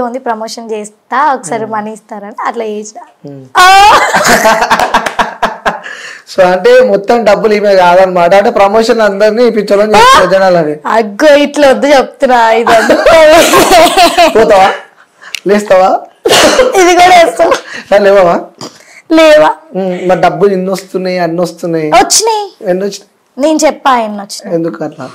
ఉంది ప్రమోషన్ చేస్తా ఒకసారి మనీ ఇస్తారని అట్లా చేసిన. సో అంటే మొత్తం డబ్బులు ఇవే కాదనమాట, అంటే ప్రమోషన్ అందరినీ ఇప్పించాలని జనాలని. అగ్గో ఇట్లా వద్దు చెప్తున్నా, ఇది పోతావా లేస్తావా ఇది కూడా వేస్తా లేవా లేవా. మరి డబ్బులు ఎన్ని వస్తున్నాయి అన్ని వస్తున్నాయి వచ్చినాయి. ఎన్ని వచ్చినాయి నేను చెప్పా ఎన్ని వచ్చినాయి ఎందుకు అట్లా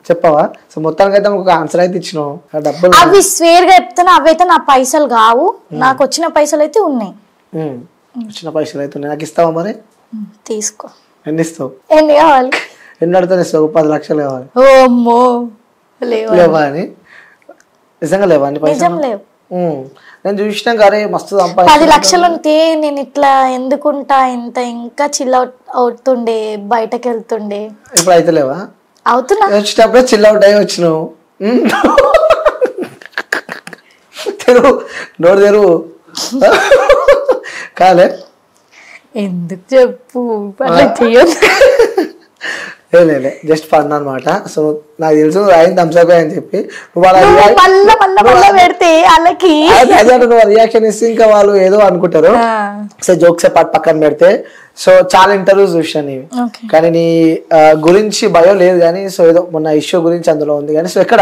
చెప్పవా? సో మొత్తానికి అయితే ఒక ఆన్సర్ అయితే ఇచ్చినావు. ఆ డబ్బులు అవి స్వేర్గా చెప్తాను, అవైతే నా పైసలు కావు, నాకు వచ్చిన పైసలు అయితే ఉన్నాయి. వచ్చిన పైసలు అయితే ఉన్నాయి, నాకు ఇస్తావా మరి? తీసుకో. ఎన్ని ఇస్తావు? ఎన్ని కావాలి? ఎన్ని అడుగుతాను ఇస్తావు? 10 లక్షలు కావాలి. ఓమ్మో లేవా అని? నిజంగా లేవా అని పైసలు? నిజం లేవు. నేను చూసినా గారే మస్తు 10 లక్షలు ఉంటే నేను ఇట్లా ఎందుకుంటా, ఇంత ఇంకా చిల్ అవుతుండే, బయటకు వెళ్తుండే. ఇప్పుడు అయితే లేవా? అవుతున్నా. వచ్చేటప్పుడే చిల్ అవుట్ అయ్యి వచ్చినావు. తెరువు నోరు తెరువు కాలే. ఎందుకు చెప్పు అట్లా చెయ్యొద్దు. లేలే జస్ట్ ఫన్ అనమాట. సో నాకు తెలుసు ఆయన థమ్స్అప్ అని చెప్పి నువ్వు పెడితే వాళ్ళకి నువ్వు రియాక్షన్ ఇస్తే ఇంకా వాళ్ళు ఏదో అనుకుంటారు. సో జోక్స్ పాటు పక్కన పెడితే, సో చాలా ఇంటర్వ్యూస్ చూసాను ఇవి, కానీ నీ గురించి భయం లేదు కానీ, సో ఏదో మొన్న ఇష్యూ గురించి అందులో ఉంది కానీ. సో ఎక్కడ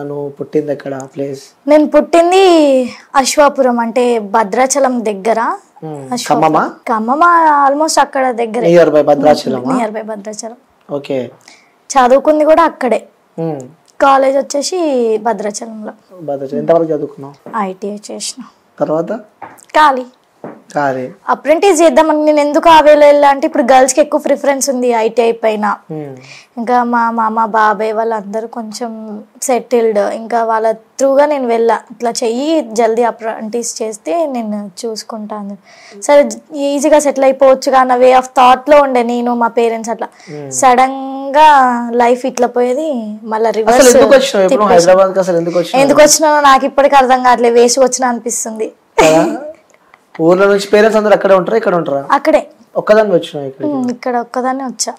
నువ్వు పుట్టింది, ఎక్కడ ప్లేస్? నేను పుట్టింది అశ్వాపురం, అంటే భద్రాచలం దగ్గర. ఖమ్మమా ఆల్మోస్ట్ అక్కడ దగ్గర, near by Bhadrachalam. Near by Bhadrachalam. Okay. చదువుకుంది కూడా అక్కడే. కాలేజ్ వచ్చేసి భద్రాచలంలో. భద్రాచలం ఎంతవరకు చదువుకున్నావు? ITI చేసిన. తర్వాత ఖాళీ అప్రెంటిస్ చేద్దామని. నేను ఎందుకు ఆవేళ అంటే ఇప్పుడు గర్ల్స్ కి ఎక్కువ ప్రిఫరెన్స్ ఉంది ITI పైన. ఇంకా మా మామ బాబాయ్ వాళ్ళందరూ కొంచెం సెటిల్డ్, ఇంకా వాళ్ళ త్రూగా నేను వెళ్ళా. ఇట్లా చెయ్యి జల్దీ అప్రెంటిస్ చేస్తే నేను చూసుకుంటాను, సరే ఈజీగా సెటిల్ అయిపోవచ్చు అన్న వే ఆఫ్ థాట్ లో ఉండే నేను, మా పేరెంట్స్. అట్లా సడన్ గా లైఫ్ ఇట్లా పోయేది, మళ్ళీ రివర్స్. ఎందుకు వచ్చినా నాకు ఇప్పటికీ అర్థం కావట్లేదు, వేసి వచ్చినా అనిపిస్తుంది. ఊర్లో నుంచి పేరెంట్స్ అందరూ అక్కడే ఉంటారా, ఇక్కడ ఉంటారా? అక్కడే. ఒక్కదాన్ని వచ్చినా? ఇక్కడ ఒక్కదాన్ని వచ్చా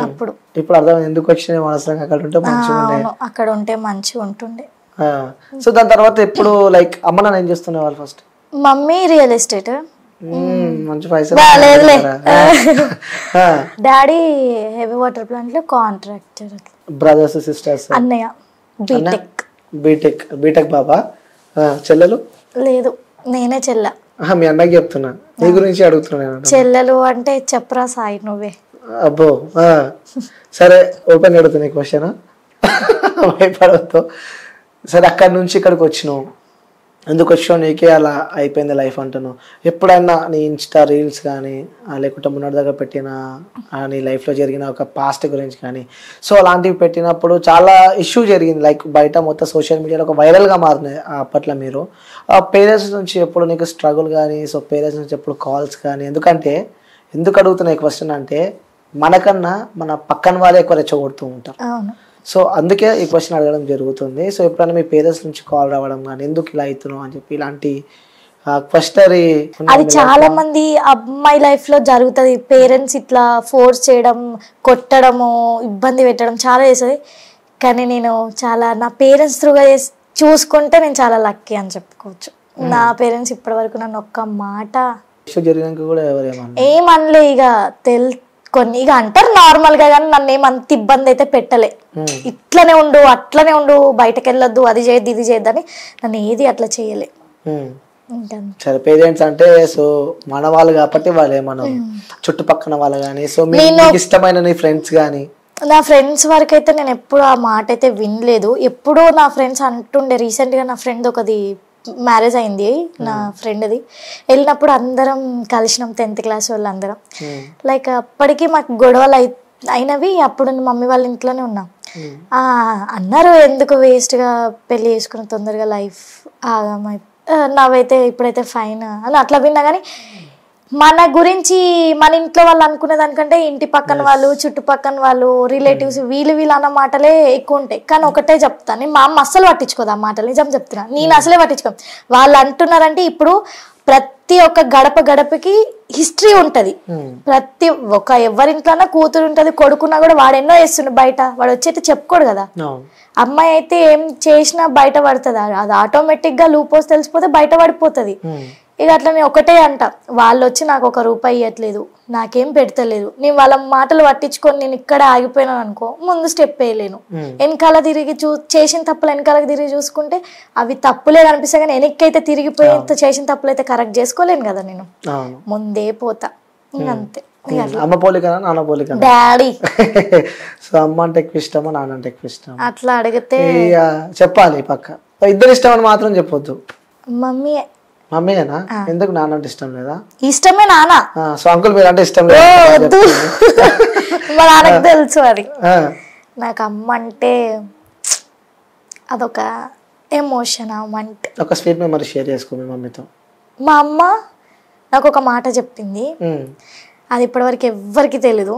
అప్పుడు. ఇప్పుడు అర్థం ఎందుకు వచ్చినా మనసులో అక్కడ ఉంటే మంచిగా ఉండే, అక్కడ ఉంటే మంచిగా ఉంటుండే. సో దాని తర్వాత ఎప్పుడు లైక్ అమ్మ నాన్న ఏం చేస్తుండే వాళ్ళు? ఫస్ట్ మమ్మీ రియల్ ఎస్టేట్, మంచి పైసలు. డాడీ హెవీ వాటర్ ప్లాంట్ లో కాంట్రాక్టర్. Brothers sisters? అన్నయ్య బీటెక్ బాబా. చెల్లెలు? లేదు, నేనే చెల్ల. మీ అన్నకి చెప్తున్నా, నీ గురించి అడుగుతున్నా. చెల్లెలు అంటే చెప్పరా సాయి నువ్వే. అబ్బో సరే, ఓపెన్ అడుగుతున్నా క్వశ్చన్, భయపడవద్దు. సరే అక్కడి నుంచి ఇక్కడికి వచ్చినావు, ఎందుకు వచ్చావు? నీకే అలా అయిపోయింది లైఫ్ అంటున్నావు. ఎప్పుడైనా నీ ఇన్స్టా రీల్స్ కానీ, లేకుంటే మొన్నటి దగ్గర పెట్టిన నీ లైఫ్లో జరిగిన ఒక పాస్ట్ గురించి కానీ, సో అలాంటివి పెట్టినప్పుడు చాలా ఇష్యూ జరిగింది, లైక్ బయట మొత్తం సోషల్ మీడియాలో ఒక వైరల్గా మారినాయి అప్పట్లో. మీరు పేరెంట్స్ నుంచి ఎప్పుడు నీకు స్ట్రగుల్ కానీ, సో పేరెంట్స్ నుంచి ఎప్పుడు కాల్స్ కానీ? ఎందుకు అడుగుతున్నాయి క్వశ్చన్ అంటే, మనకన్నా మన పక్కన వాళ్ళే ఎక్కువ రెచ్చగొడుతూ ఉంటారు. సో అందుకే ఈ క్వశ్చన్ అడగడం జరుగుతుంది. సో ఎప్పుడైనా మీ పేరెంట్స్ నుంచి కాల్ రావడం కానీ, ఎందుకు ఇలా అవుతున్నావు అని చెప్పి ఇలాంటి క్వశ్చనరీ? అది చాలా మంది అమ్మాయి లైఫ్ లో జరుగుతుంది. పేరెంట్స్ ఇట్లా ఫోర్స్ చేయడం, కొట్టడము, ఇబ్బంది పెట్టడం చాలా చేస్తుంది. కానీ నేను చాలా నా పేరెంట్స్ త్రూగా చూసుకుంటే నేను చాలా లక్కీ అని చెప్పుకోవచ్చు. నా పేరెంట్స్ ఇప్పటి వరకు నన్ను ఒక్క మాట ఏమనలే. ఇక కొన్ని ఇక అంటారు నార్మల్ గా, కానీ నన్ను ఏమంత ఇబ్బంది అయితే పెట్టలే. ఇట్లనే ఉండు, అట్లనే ఉండు, బయటకు వెళ్ళొద్దు, అది చేయద్దు, ఇది చేయద్దని నన్ను ఏది అట్లా చేయలే. సరే, పేరెంట్స్ అంటే సో మన వాళ్ళు కాబట్టి వాళ్ళు ఏమన్నా చుట్టుపక్కల వాళ్ళు కానీ, సో మీకు ఇష్టమైన నీ ఫ్రెండ్స్ కానీ? నా ఫ్రెండ్స్ వరకు అయితే నేను ఎప్పుడు ఆ మాట అయితే వినలేదు. ఎప్పుడూ నా ఫ్రెండ్స్ అంటుండే, రీసెంట్ గా నా ఫ్రెండ్ ఒకది మ్యారేజ్ అయింది, నా ఫ్రెండ్ది. వెళ్ళినప్పుడు అందరం కలిసినాం, 10th క్లాస్ వాళ్ళు అందరం. లైక్ అప్పటికి మాకు గొడవలు అయినవి. అప్పుడు మమ్మీ వాళ్ళ ఇంట్లోనే ఉన్నాం. అన్నారు ఎందుకు వేస్ట్ గా పెళ్లి చేసుకుని తొందరగా లైఫ్ ఆగమై, నావైతే ఇప్పుడైతే ఫైన్ అని అట్లా విన్నా. కానీ మన గురించి మన ఇంట్లో వాళ్ళు అనుకునే దానికంటే ఇంటి పక్కన వాళ్ళు, చుట్టుపక్కన వాళ్ళు, రిలేటివ్స్, వీళ్ళు అన్న మాటలే ఎక్కువ ఉంటాయి. కానీ ఒకటే చెప్తాను, మా అమ్మ అస్సలు పట్టించుకోదు ఆ మాటలు, నిజం చెప్తున్నా. నేను అసలే పట్టించుకో. వాళ్ళు అంటున్నారంటే ఇప్పుడు ప్రతి ఒక్క గడప గడపకి హిస్టరీ ఉంటది. ప్రతి ఒక్క ఎవరింట్లోనా కూతురు ఉంటది, కొడుకున్నా కూడా వాడు ఎన్నో చేస్తుండు బయట, వాడు వచ్చి చెప్పుకోడు కదా. అమ్మాయి అయితే ఏం చేసినా బయట పడుతుంది, అది ఆటోమేటిక్ గా లూపోస్ తెలిసిపోతే బయట పడిపోతుంది. ఇక అట్లా నేను ఒకటే అంట, వాళ్ళు వచ్చి నాకు ₹1 ఇవ్వట్లేదు, నాకేం పెడతలేదు, నేను వాళ్ళ మాటలు పట్టించుకొని నేను ఇక్కడ ఆగిపోయినాను అనుకో, ముందు స్టెప్ వేయలేను. వెనకాల తిరిగి చేసిన తప్పులు వెనకాలకి తిరిగి చూసుకుంటే అవి తప్పులే కనిపిస్తాయి, కానీ వెనక్కైతే తిరిగిపోయి చేసిన తప్పులు అయితే కరెక్ట్ చేసుకోలేను కదా, నేను ముందే పోతా. అంతే. అమ్మ పోలికనా నాన్న పోలికనా? డాడీ. సో అమ్మ అంటే ఎక్కువ ఇష్టమా నాన్న అంటే ఎక్కువ ఇష్టం? అట్లా అడిగితే చెప్పాలి పక్క. ఇద్దరు ఇష్టం అని మాత్రం చెప్పొద్దు. మమ్మీ. మమ్మీనా? ఎందుకు నాన్న అంటే ఇష్టం లేదా? ఇష్టమే నాన్న. సో అంకుల్ మీరు అంటే ఇష్టం లేదు? మా నాన్నకు తెలుసు అది. నాకు అమ్మ అంటే అదొక ఎమోషన్. అంటే ఒక స్వీట్ మెమరీ షేర్ చేసుకో మీ మమ్మీతో. మా అమ్మ నాకు ఒక మాట చెప్పింది, అది ఇప్పటివరకు ఎవ్వరికి తెలీదు,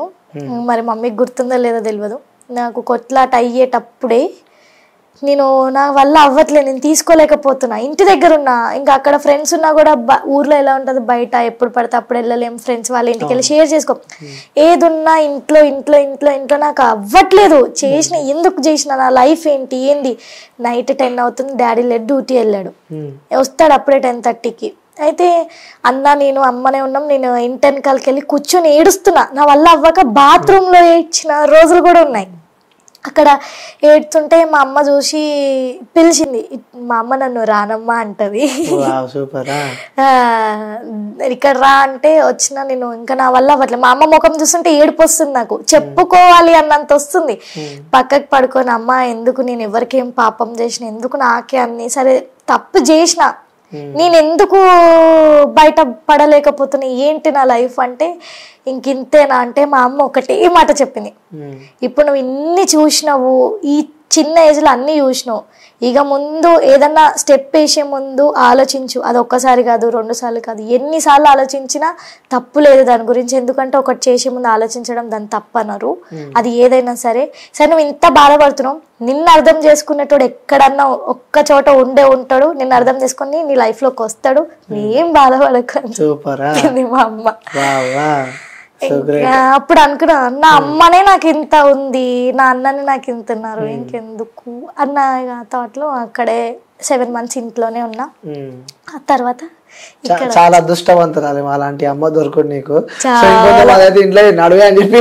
మరి మమ్మీకి గుర్తుందో లేదో తెలియదు. నాకు కొట్లాట అయ్యేటప్పుడే నేను నా వల్ల అవ్వట్లేదు, నేను తీసుకోలేకపోతున్నా, ఇంటి దగ్గర ఉన్నా, ఇంకా అక్కడ ఫ్రెండ్స్ ఉన్నా కూడా ఊర్లో ఎలా ఉంటుంది బయట ఎప్పుడు పడితే అప్పుడు వెళ్ళలేము, ఫ్రెండ్స్ వాళ్ళ ఇంటికి వెళ్ళి షేర్ చేసుకో, ఏదున్నా ఇంట్లో ఇంట్లో ఇంట్లో ఇంట్లో నాకు అవ్వట్లేదు. ఎందుకు చేసిన, నా లైఫ్ ఏంటి ఏంది. నైట్ 10 అవుతుంది, డాడీ డ్యూటీ వెళ్ళాడు, వస్తాడు అప్పుడే 10:30కి. అయితే అన్న నేను అమ్మనే ఉన్నాం, నేను ఇంటి వెనకాలకి వెళ్ళి కూర్చొని ఏడుస్తున్నా, నా వల్ల అవ్వక బాత్రూంలో ఏడ్చిన రోజులు కూడా ఉన్నాయి. అక్కడ ఏడుతుంటే మా అమ్మ చూసి పిలిచింది, మా అమ్మ నన్ను రానమ్మా అంటది, ఇక్కడ రా అంటే వచ్చిన. నేను ఇంకా నా వల్ల అవ్వట్లేదు, మా అమ్మ ముఖం చూస్తుంటే ఏడుపు వస్తుంది, నాకు చెప్పుకోవాలి అన్నంత వస్తుంది. పక్కకి పడుకొని, అమ్మ ఎందుకు, నేను ఎవరికేం పాపం చేసిన, ఎందుకు నాకే అన్ని, సరే తప్పు చేసిన, నేను ఎందుకు బయట పడలేకపోతున్నా, ఏంటి నా లైఫ్ అంటే ఇంకింతేనా అంటే మా అమ్మ ఒకటే మాట చెప్పింది, ఇప్పుడు నువ్వు ఇన్ని చూసినావు, ఈ చిన్న ఏజ్లో అన్ని చూసినావు, ఇక ముందు ఏదన్నా స్టెప్ వేసే ముందు ఆలోచించు, అది ఒక్కసారి కాదు 2 సార్లు కాదు, ఎన్నిసార్లు ఆలోచించినా తప్పు లేదు దాని గురించి, ఎందుకంటే ఒకటి చేసే ముందు ఆలోచించడం దాన్ని తప్పనరు, అది ఏదైనా సరే. సరే నువ్వు ఇంత బాధపడుతున్నావు, నిన్ను అర్థం చేసుకునేటోడు ఎక్కడన్నా ఒక్క చోట ఉంటాడు, నిన్ను అర్థం చేసుకుని నీ లైఫ్ లోకి వస్తాడు, ఏం బాధపడకండి మా అమ్మ. అప్పుడు అనుకున్నా, నా అమ్మనే నాకు ఇంత ఉంది, నా అన్నని నాకు ఇంత ఉన్నారు, ఇంకెందుకు అన్న థాట్ లో అక్కడే 7 months ఇంట్లోనే ఉన్నా. ఆ తర్వాత చాలా అదృష్టవంతురాలి అలాంటి అమ్మ దొరకడు నీకు. ఇంట్లో నడువే అని చెప్పి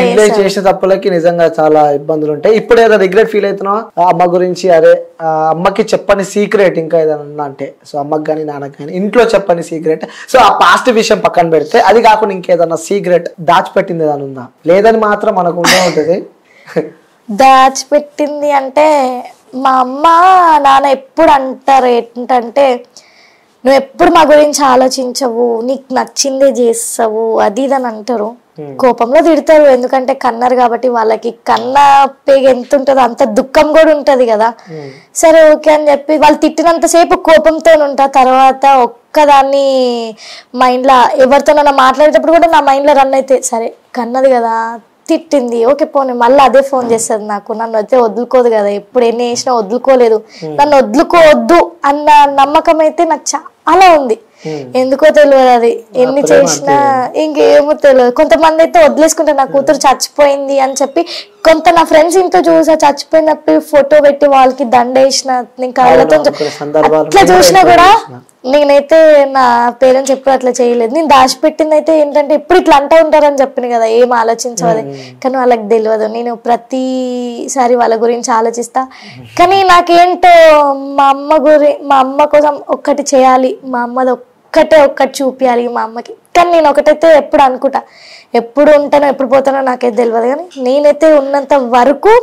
ఇంట్లో చేసిన తప్పులకి నిజంగా చాలా ఇబ్బందులు ఉంటాయి. ఇప్పుడు ఏదో రిగ్రెట్ ఫీల్ అవుతున్నావు అమ్మ గురించి? అరే అమ్మకి చెప్పని సీక్రెట్ ఇంకా ఏదైనా అంటే, సో అమ్మకి కానీ నాన్నకి కానీ ఇంట్లో చెప్పని సీక్రెట్, సో ఆ పాస్ట్ విషయం పక్కన పెడితే అది కాకుండా ఇంకేదన్నా సీక్రెట్ దాచిపెట్టింది ఏదైనా ఉందా? లేదని మాత్రం మనకు ఉండే ఉంటుంది. దాచిపెట్టింది అంటే మా అమ్మ నాన్న ఎప్పుడు అంటారు ఏంటంటే, నువ్వు ఎప్పుడు మా గురించి ఆలోచించవు, నీకు నచ్చిందే చేస్తావు, అది ఇదని అంటారు. కోపంలో తిడతారు, ఎందుకంటే కన్నారు కాబట్టి వాళ్ళకి కన్న పేగ ఎంత ఉంటుందో అంత దుఃఖం కూడా ఉంటది కదా. సరే ఓకే అని చెప్పి వాళ్ళు తిట్టినంతసేపు కోపంతో ఉంటా, తర్వాత ఒక్కదాన్ని మైండ్లో ఎవరితోనైనా మాట్లాడేటప్పుడు కూడా నా మైండ్లో రన్ అయితే, సరే కన్నది కదా, తిట్టింది, ఓకే పోనీ, మళ్ళీ అదే ఫోన్ చేస్తుంది నాకు, నన్ను అయితే వదులుకోదు కదా, ఎప్పుడు ఎన్ని వేసినా వదులుకోలేదు, నన్ను వదులుకోవద్దు అన్న నమ్మకం అయితే నాకు చాలా ఉంది. ఎందుకో తెలియదు, అది ఎన్ని చేసినా ఇంకేమో తెలియదు. కొంతమంది అయితే వదిలేసుకుంటారు, నా కూతురు చచ్చిపోయింది అని చెప్పి. కొంత నా ఫ్రెండ్స్ ఇంట్లో చూసా, చచ్చిపోయినప్పుడు ఫోటో పెట్టి వాళ్ళకి దండేసిన, ఇంకా అట్లా చూసినా కూడా నేనైతే నా పేరెంట్స్ ఎప్పుడు అట్లా చేయలేదు. నేను దాచిపెట్టింది అయితే ఏంటంటే, ఎప్పుడు ఇట్లా అంటూ ఉంటారని చెప్పిన కదా, ఏం ఆలోచించవాలి, కానీ వాళ్ళకి తెలియదు. నేను ప్రతిసారి వాళ్ళ గురించి ఆలోచిస్తా, కానీ నాకేంటో మా అమ్మ కోసం ఒక్కటి చేయాలి, మా అమ్మది ఒక్కటి చూపించాలి మా అమ్మకి. కానీ నేను ఒకటైతే ఎప్పుడు అనుకుంటా, ఎప్పుడు ఉంటానో ఎప్పుడు పోతానో నాకైతే తెలియదు, కానీ నేనైతే ఉన్నంత వరకు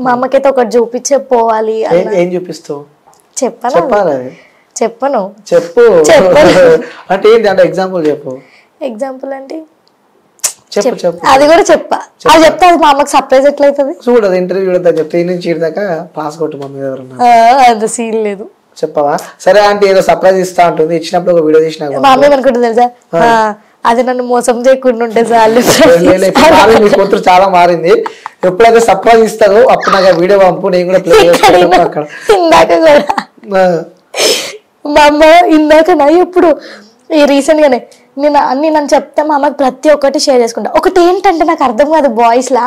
మా అమ్మకైతే ఒకటి చూపించే పోవాలి. ఏం చూపిస్తావు? చెప్పను అంటే ఏంటి అంటే ఎగ్జాంపుల్ చెప్పు. ఎగ్జాంపుల్ అంటే అది కూడా చెప్పా, అది చెప్తే అది మా అమ్మకి సర్ప్రైజ్ ఎట్లయితుంది చూడదు. ఇంటర్వ్యూ చెప్తే నుంచి దాకా పాస్ కొట్టు మమ్మీ ఎవరన్నా, అంత సీన్ లేదు. చెప్పవా? సరే అంటే ఏదో సర్ప్రైజ్ ఇస్తా ఉంటుంది, ఇచ్చినప్పుడు ఒక వీడియో తీసిన మా అమ్మ అనుకుంటుంది తెలుసా, అది నన్ను మోసం చేయకుండా ఉంటే చాలు. మీ కూతురు చాలా మారింది, ఎప్పుడైతే సర్ప్రైజ్ ఇస్తారో అప్పుడు నాకు వీడియో పంపు, నేను కూడా ప్లే చేస్తాను. అక్కడ ఇందాక కూడా మా అమ్మ ఇందాక ఎప్పుడు ఈ రీసెంట్ గానే నేను అన్ని నన్ను చెప్తే మా అమ్మకి ప్రతి ఒక్కటి షేర్ చేసుకుంటా. ఒకటి ఏంటంటే నాకు అర్థం కాదు, బాయ్స్ లా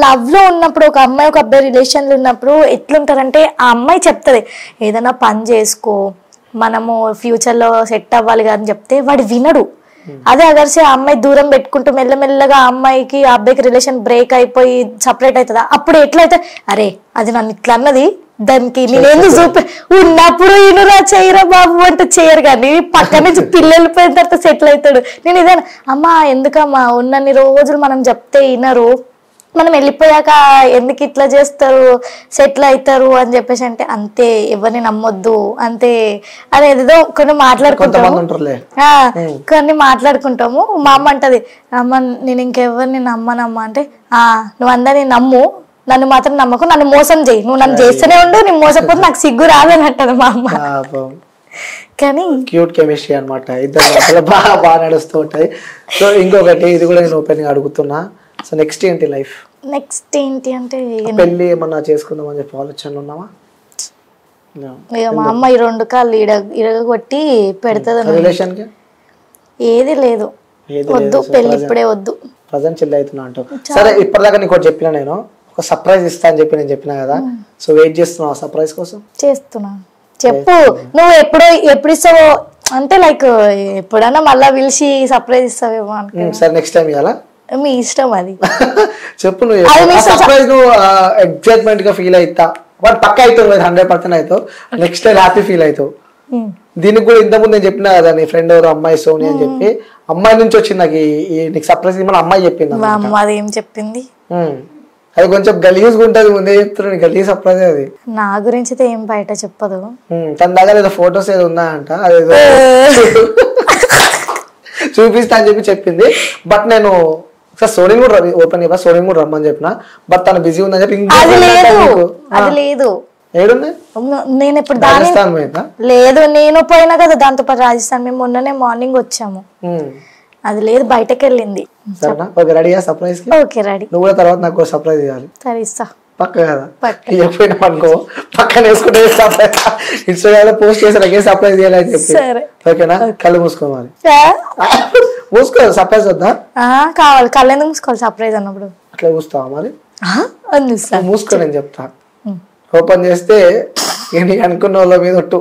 లవ్ లో ఉన్నప్పుడు ఒక అమ్మాయి ఒక అబ్బాయి రిలేషన్ లో ఉన్నప్పుడు ఎట్లుంటారంటే ఆ అమ్మాయి చెప్తది ఏదైనా పని చేసుకో మనము ఫ్యూచర్ లో సెట్ అవ్వాలి కదా అని చెప్తే వాడు వినడు. అదే అగర్సే ఆ అమ్మాయి దూరం పెట్టుకుంటూ మెల్లమెల్లగా ఆ అమ్మాయికి ఆ అబ్బాయికి రిలేషన్ బ్రేక్ అయిపోయి సపరేట్ అవుతుందా, అప్పుడు ఎట్లయితే అరే అది నన్ను ఇట్లా అన్నది దానికి నేనేందుకు చూపి ఉన్నప్పుడు ఈయనరా చేయరా బాబు అంటే చేయరు, కానీ పక్క నుంచి పిల్లలు పోయిన తర్వాత సెటిల్ అవుతాడు. నేను ఇదే అమ్మా ఎందుకమ్మా ఉన్నన్ని రోజులు మనం చెప్తే వినరు, మనం వెళ్ళిపోయాక ఎందుకు ఇట్లా చేస్తారు సెటిల్ అవుతారు అని చెప్పేసి అంటే అంతే ఎవరిని నమ్మొద్దు అంతే అనేదో కొన్ని మాట్లాడుకుంటాము. కొన్ని మాట్లాడుకుంటాము. మా అమ్మ అంటది అమ్మ నేను ఇంకెవరిని నమ్మనమ్మా అంటే నువ్వు అందరినీ నమ్ము నన్ను మాత్రం నమ్మకు, నన్ను మోసం చేయి, నువ్వు నన్ను చేస్తూనే ఉండు, నేను మోసపోతే నాకు సిగ్గు రాదని అంటది మా అమ్మ. కానీ క్యూట్ కెమిస్ట్రీ అనమాట, ఇద్దరు బాగా నడుస్తూ ఉంటది. సో ఇంకొకటి ఇది కూడా నేను ఓపెన్ గా అడుగుతున్నా, సో నెక్స్ట్ ఏంటి లైఫ్? నెక్స్ట్ ఏంటి అంటే పెళ్లి ఏమన్నా చేసుకుందాం అని చెప్పి ఆలోచనలు ఉన్నావా? మా అమ్మ ఈ 2 కాళ్ళు ఇరగొట్టి పెడుతుంది. రిలేషన్ కి ఏది లేదు, వద్దు పెళ్లి ఇప్పుడే వద్దు, ప్రజెంట్ చిల్ అవుతున్నా అంటావు. సరే ఇప్పటిదాకా నీకు చెప్పినా నేను ఒక సర్ప్రైజ్ ఇస్తా అని చెప్పి నేను చెప్పినా కదా, సో వెయిట్ చేస్తున్నావు ఆ సర్ప్రైజ్ కోసం? చేస్తున్నా. చెప్పు నువ్వు ఎప్పుడు ఇస్తావో అంటే లైక్ ఎప్పుడైనా మళ్ళా పిలిచి సర్ప్రైజ్ ఇస్తావేమో అనుకో. సరే నెక్స్ట్ టైం ఇవ్వాలా? మీ ఇష్టం అది. చెప్పు నువ్వు సర్ప్రైజ్ నువ్వు ఎక్సైట్మెంట్ గా ఫీల్ అవుతా వాడు పక్క అవుతావు 100% అవుతావు, నెక్స్ట్ టైం హ్యాపీ ఫీల్ అవుతావు. దీనికి కూడా ఇంతకుముందు నేను చెప్పినా కదా నీ ఫ్రెండ్ ఎవరు అమ్మాయి సోని అని చెప్పి, అమ్మాయి నుంచి వచ్చింది నాకు నీకు సర్ప్రైజ్ మన అమ్మాయి చెప్పింది. అది ఏం చెప్పింది? అది కొంచెం గలీజ్ ఉంటది, ముందే చెప్తున్నాను గలీజ్ సర్ప్రైజ్ అది. నా గురించి అయితే ఏం బయట చెప్పదు. తన దగ్గర ఏదో ఫొటోస్ ఏదో ఉన్నాయంట, అదేదో చూపిస్తా అని చెప్పి చెప్పింది. బట్ నేను సార్ సోనిని కూడా ఓపెన్ చెప్పా, సోనిని కూడా రమ్మని చెప్పిన, బట్ తను బిజీ ఉందని చెప్పి లేదు. ఏడుంది? నేను ఇప్పుడు లేదు, నేను పోయినా కదా దాంతో పాటు రాజస్థాన్. మేము మొన్ననే మార్నింగ్ వచ్చాము. అది లేదు, బయటకు వెళ్ళింది. రెడీయా సర్ప్రైజ్ కి? Okay ready. నువ్వు కూడా తర్వాత నాకు సర్ప్రైజ్ ఇవ్వాలి. సరే ఇస్తా పక్క కదా, చెప్పినా అనుకో పక్కన వేసుకుంటే ఇన్స్టాగ్రామ్ లో పోస్ట్ చేసి సర్ప్రైజ్ చేయాలని చెప్పి. ఓకేనా? కళ్ళు మూసుకోవాలి. మూసుకో, సర్ప్రైజ్ వద్దా? కావాలి. కళ్ళు ఎందుకు మూసుకోవాలి సర్ప్రైజ్ అన్నప్పుడు? అట్లా చూస్తావా మరి? మూసుకో, నేను చెప్తా. ఓపెన్ చేస్తే అనుకున్న వాళ్ళ మీద ఒట్టు,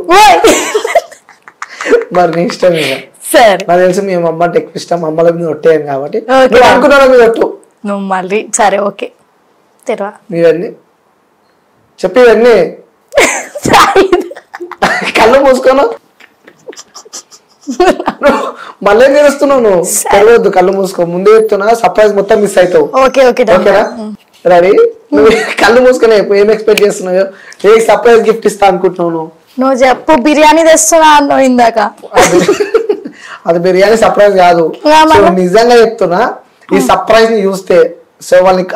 మరి నీ ఇష్టం. నాకు తెలుసు మీ అమ్మ అంటే ఎక్కువ ఇష్టం, అమ్మల మీద ఒట్టేయను కాబట్టి అనుకున్న వాళ్ళ మీద ఒట్టు నువ్వు మళ్ళీ. సరే ఓకే తెరవా ఇవన్నీ చెప్పి ఇవన్నీ కళ్ళు మూసుకోను మళ్ళీ నేరుస్తున్నావు నువ్వు. తెరవద్దు, కళ్ళు మూసుకో. ముందే చెప్తున్నా సర్ప్రైజ్ మొత్తం మిస్ అవుతావు. ఓకేనా? రెడీ? నువ్వు కళ్ళు మూసుకునే ఏం ఎక్స్పెక్ట్ చేస్తున్నావు? ఏ సర్ప్రైజ్ గిఫ్ట్ ఇస్తా అనుకుంటున్నావు? నువ్వు చెప్పు. బిర్యానీ తెస్తున్నా అన్నావు ఇందాక. అది బిర్యానీ సర్ప్రైజ్ కాదు, నిజంగా చెప్తున్నా. ఈ సర్ప్రైజ్ ని చూస్తే సో వాళ్ళకి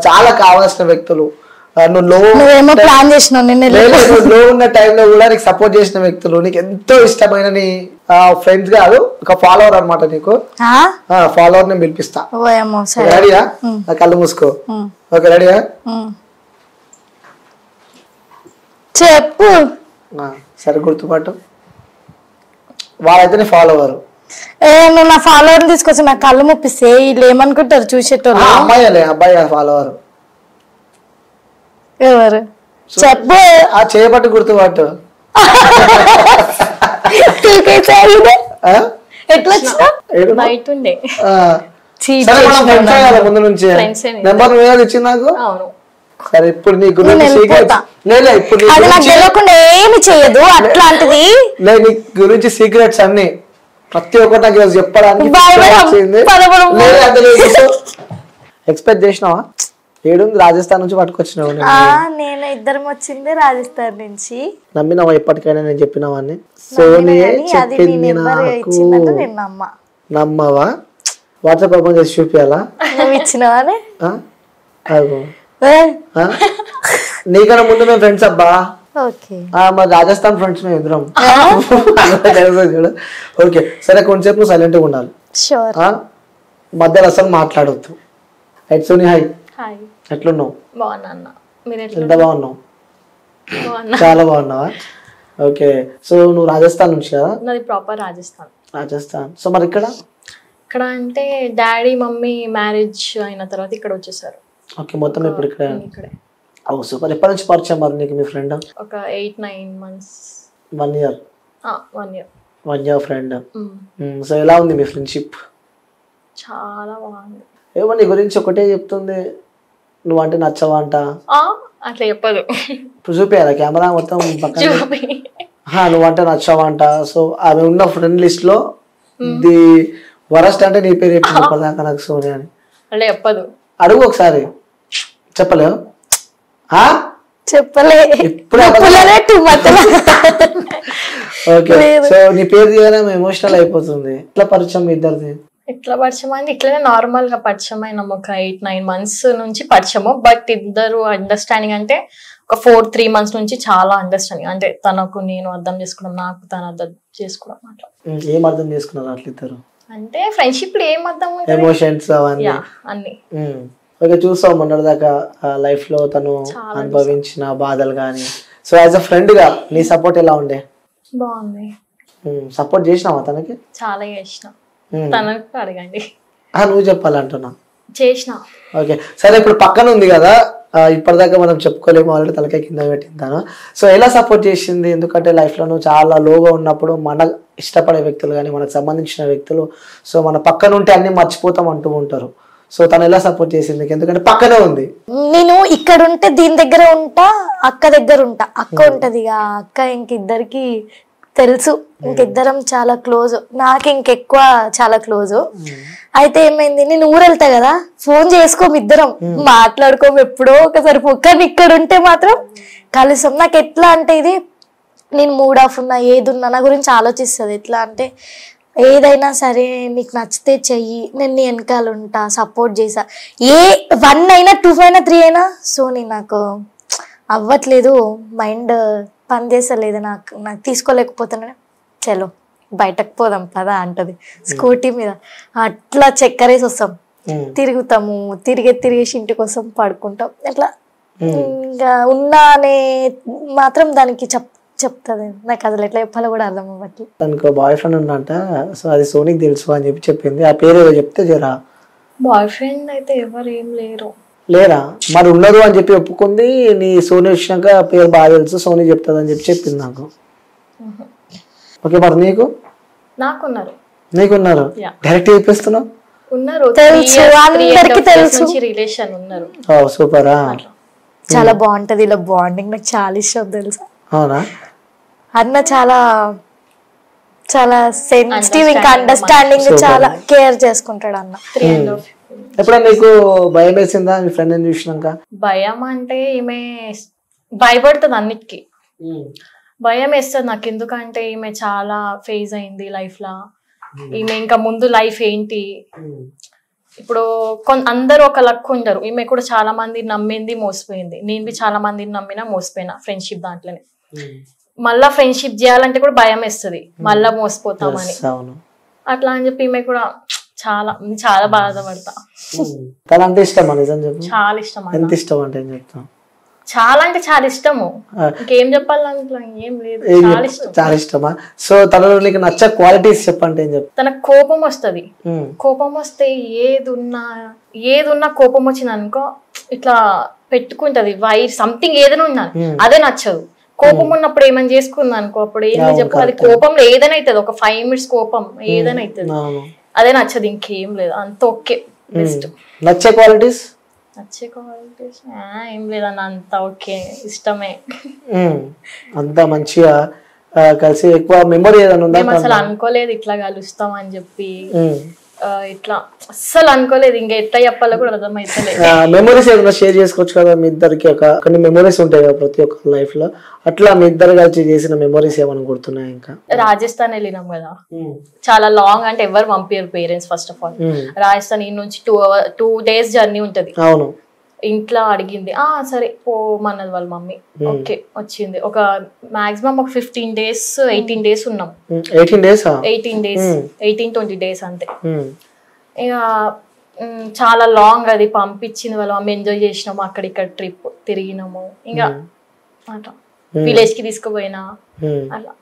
చాలా కావాల్సిన వ్యక్తులు, నువ్వేమో ప్లాన్ చేసినావు, లో ఉన్న టైంలో కూడా నీకు సపోర్ట్ చేసిన వ్యక్తులు, నీకు ఎంతో ఇష్టమైన నీ ఫ్రెండ్స్ కాదు ఒక ఫాలోవర్ అనమాట. నీకు ఫాలోవర్ నేను పిలిపిస్తా. రెడీయా? కళ్ళు మూసుకో. ఓకే రెడీయా? చెప్పు. సరే గుర్తుపట్టు, వాళ్ళైతే ఫాలోవర్. నువ్వు నా ఫాలోవర్ తీసుకొచ్చి నా కళ్ళు ముప్పిస్తే వీళ్ళు ఏమనుకుంటారు చూసేటోళ్ళు? అబ్బాయి ఫాలోవర్ ఎవరు చెప్పు. ఆ చేయబట్టి గుర్తుపట్టు. ముందు నుంచి నెంబర్ ఇచ్చింది నాకు. సరే ఇప్పుడు నీ గురించి సీక్రెట్స్ ఏమి చేయదు అట్లాంటిది. లేదు నీ గురించి సీక్రెట్స్ అన్ని ప్రతి ఒక్కటి నాకు ఈరోజు చెప్పడానికి ఎక్స్పెక్ట్ చేసినావా? ఏడుంది? రాజస్థాన్ నుంచి పట్టుకొచ్చినావు. నేను ఇద్దరం వచ్చింది రాజస్థాన్ నుంచి. నమ్మినావా ఎప్పటికైనా నేను చెప్పినవాన్ని? సోనియే చెప్పింది నాకు. నమ్మవా? వాట్సాప్ ఓపెన్ చేసి చూపియాలా? నువ్వు ఇచ్చినవానే? నీకన్నా ముందు మేము ఫ్రెండ్స్ అబ్బా. మరి రాజస్థాన్ ఫ్రెండ్స్ మేము ఎదురం. ఓకే సరే, కొంచెంసేపు నువ్వు సైలెంట్ గా ఉండాలి. మధ్యలో అసలు మాట్లాడవద్దు. రైట్ సోని? హాయ్. ఎట్లున్నావు? ఎంత బాగున్నావు? చాలా బాగున్నావా? ఓకే. సో నువ్వు రాజస్థాన్ నుంచి కదా? నాది ప్రాపర్ రాజస్థాన్. రాజస్థాన్. సో మరి ఇక్కడ ఇక్కడ అంటే డాడీ మమ్మీ మ్యారేజ్ అయిన తర్వాత ఇక్కడ వచ్చేసారు. ఓకే, మొత్తం ఇప్పుడు ఇక్కడ. ఇక్కడే. ఓ సూపర్. ఎప్పటి నుంచి పరిచయం మరి నీకు మీ ఫ్రెండ్? ఒక 8-9 months. 1 year. 1 year. 1 year friend. So ఎలా ఉంది మీ ఫ్రెండ్షిప్? చాలా బాగుంది. ఏమో నీ గురించి ఒకటే చెప్తుంది, నువ్వంటే నచ్చవా అంట. అట్లా చెప్పదు. ఇప్పుడు చూపించాలా కెమెరా మొత్తం పక్కన? నువ్వంటే నచ్చవా అంట. సో ఆమె ఉన్న ఫ్రెండ్ లిస్ట్ లో ది వరస్ట్ అంటే నీ పేరు చెప్పింది ఇప్పటిదాకా నాకు, సోనియా అని. అట్లా చెప్పదు. అడుగు ఒకసారి. చెప్పలేవు? చెప్పలే. ఓకే. సో నీ పేరు తీయగానే ఎమోషనల్ అయిపోతుంది. ఎట్లా పరిచయం మీ ఇద్దరిది? ఎట్లా పరిచయం అయింది? ఇట్లనే నార్మల్ గా పరిచయం అయినాం. ఒక 8-9 months నుంచి పరిచయము. బట్ ఇద్దరు అండర్స్టాండింగ్ అంటే ఒక 4-3 months నుంచి చాలా అండర్స్టాండింగ్. అంటే తనకు నేను అర్థం చేసుకోవడం, నాకు తను అర్థం చేసుకోవడం. అట్లా ఏం అర్థం చేసుకున్నారు అట్లా ఇద్దరు? అంటే ఫ్రెండ్షిప్ లో ఏం అర్థం, ఎమోషన్స్ అవన్నీ అన్ని. ఓకే, చూస్తాం మొన్నటిదాకా లైఫ్ లో తను అనుభవించిన బాధలు కానీ. సో యాజ్ అ ఫ్రెండ్ గా నీ సపోర్ట్ ఎలా ఉండే? బాగుంది. సపోర్ట్ చేసినావా తనకి? చాలా చేసిన. తనకు అడగండి. నువ్వు చెప్పాలంటున్నా. చేసిన. ఓకే సరే, ఇప్పుడు పక్కన ఉంది కదా, ఇప్పటిదాకా మనం చెప్పుకోలేము, ఆల్రెడీ తలకాయ కింద పెట్టిందాను. సో ఎలా సపోర్ట్ చేసింది? ఎందుకంటే లైఫ్లో నువ్వు చాలా లోగా ఉన్నప్పుడు మన ఇష్టపడే వ్యక్తులు కానీ మనకు సంబంధించిన వ్యక్తులు సో మన పక్కన ఉంటే అన్ని మర్చిపోతాం అంటూ ఉంటారు. సో తను ఎలా సపోర్ట్ చేసింది? ఎందుకంటే పక్కనే ఉంది. నేను ఇక్కడ ఉంటే దీని దగ్గర ఉంటా, అక్క దగ్గర ఉంటా. అక్క ఉంటది, ఇక అక్క ఇంకిద్దరికి తెలుసు, ఇంకిద్దరం చాలా క్లోజ్. నాకు ఇంకెక్కువ చాలా క్లోజ్. అయితే ఏమైంది, నేను ఊరు వెళ్తా కదా, ఫోన్ చేసుకోము, ఇద్దరం మాట్లాడుకోము, ఎప్పుడో ఒకసారి. కానీ ఇక్కడ ఉంటే మాత్రం కలుస్తాం. నాకు ఎట్లా అంటే ఇది, నేను మూడ్ ఆఫ్ ఉన్నా, ఏది ఉన్నా నా గురించి ఆలోచిస్తుంది. ఎట్లా అంటే ఏదైనా సరే నీకు నచ్చితే చెయ్యి, నేను నీ వెనకాల ఉంటా, సపోర్ట్ చేసా. 1 అయినా 2 అయినా 3 అయినా. సో నేను నాకు అవ్వట్లేదు, మైండ్ పని చేస్తలేదు, నాకు తీసుకోలేకపోతున్నా. చలో బయటకు పోదాం పదా అంటది స్కూటీ మీద. అట్లా చక్కరేసి వస్తాం, తిరుగుతాము, తిరిగేసి ఇంటికి వస్తాం, పడుకుంటాం. అట్లా ఇంకా ఉన్నా అనే మాత్రం దానికి చెప్తుంది. నాకు అసలు ఎట్లా చెప్పాలో కూడా అర్థం అవ్వట్లేదు. తనకు బాయ్ ఫ్రెండ్ ఉన్నంట. సో అది సోనీకి తెలుసు అని చెప్పి చెప్పింది. ఆ పేరు ఏదో చెప్తే జరా. బాయ్ ఫ్రెండ్ అయితే ఎవరు ఏం లేరా? మరి ఉన్నారు అని చెప్పి ఒప్పుకుంది. నీ సోనీ వచ్చినాక పేరు బాగా తెలుసు, సోనీ చెప్తుంది అని చెప్పి చెప్పింది నాకు. ఓకే, మరి నీకున్నారు డైరెక్ట్ చెప్పేస్తున్నావు? రిలేషన్ ఉన్నారు. సూపరా, చాలా బాగుంటది. ఇలా బాండింగ్ నాకు చాలా ఇష్టం తెలుసా. అవునా? అన్న చాలా చాలా సెన్సిటివ్, ఇంకా అండర్స్టాండింగ్, చాలా కేర్ చేసుకుంటాడు అన్న. ఎప్పుడైనా నీకు భయం వేసిందా మీ ఫ్రెండ్ చూసినాక? భయం అంటే ఈమె భయపడుతుంది అన్నిటికీ. భయం వేస్తుంది నాకు, ఎందుకంటే ఈమె చాలా ఫేజ్ అయింది లైఫ్ లా. ఈమె ఇంకా ముందు లైఫ్ ఏంటి, ఇప్పుడు అందరూ ఒక లక్ ఉండరు. ఈమె కూడా చాలా మంది నమ్మింది, మోసపోయింది. నేను చాలా మందిని నమ్మినా మోసపోయినా ఫ్రెండ్షిప్ దాంట్లోనే. మళ్ళా ఫ్రెండ్షిప్ చేయాలంటే కూడా భయం వేస్తుంది, మళ్ళా మోసపోతామని. అట్లా అని చెప్పి ఈమె కూడా చాలా చాలా బాధపడతా. తనంటే ఇష్టమా? నిజం చెప్పు. చాలా ఇష్టం. ఎంత ఇష్టం అంటే ఏం చెప్తాం? చాలా అంటే చాలా ఇష్టము, ఇంకేం చెప్పాలంటే ఏం లేదు. చాలా ఇష్టమా? సో తనలో నీకు నచ్చే క్వాలిటీస్ చెప్పంటే ఏం చెప్తా? తనకు కోపం వస్తుంది. కోపం వస్తే ఏదున్నా కోపం వచ్చింది అనుకో ఇట్లా పెట్టుకుంటది. సంథింగ్ ఏదైనా ఉన్నా అదే నచ్చదు. కోపం ఉన్నప్పుడు ఏమైనా చేసుకుంది అనుకో, అప్పుడు ఏమి చెప్పు, అది కోపంలో ఏదైనా అవుతుంది. ఒక 5 minutes కోపం ఏదైనా అవుతుంది, అదే నచ్చదు. ఇంకేం లేదు, అంత ఓకే. బెస్ట్. నచ్చే క్వాలిటీస్ ఏం లేదన్న, అంత ఓకే, ఇష్టమే. అంత మంచిగా కలిసి ఎక్కువ మెమరీ ఏదైనా ఉందా? అసలు అనుకోలేదు ఇట్లా కలుస్తాం అని చెప్పి, ఇట్లా అస్సలు అనుకోలేదు. ఇంకా ఎట్లా చెప్పాలో కూడా అర్థమైతలేదు. మెమరీస్ ఏదైనా షేర్ చేసుకోవచ్చు కదా మీ ఇద్దరికి? కొన్ని మెమరీస్ ఉంటాయి కదా ప్రతి ఒక్క లైఫ్ లో, అట్లా మీ ఇద్దరు కలిసి చేసిన మెమరీస్ ఏమైనా గుర్తున్నాయి? ఇంకా రాజస్థాన్ వెళ్ళినాం కదా, చాలా లాంగ్, అంటే ఎవరు పంపారు parents. First of all Rajasthan ఈ నుంచి 2 days జర్నీ ఉంటది. అవును. ఇంట్లో అడిగింది, సరే పోమన్నది వాళ్ళ మమ్మీ. ఓకే, వచ్చింది. ఒక మాక్సిమం ఒక 15 days 18 days ఉన్నాం. 18 days 18-20 days అంతే. ఇక చాలా లాంగ్, అది పంపించింది వాళ్ళ మమ్మీ. ఎంజాయ్ చేసినాము, అక్కడ ఇక్కడ ట్రిప్ తిరిగినాము. ఇంకా అట్లా విలేజ్ కి తీసుకుపోయినా అలా.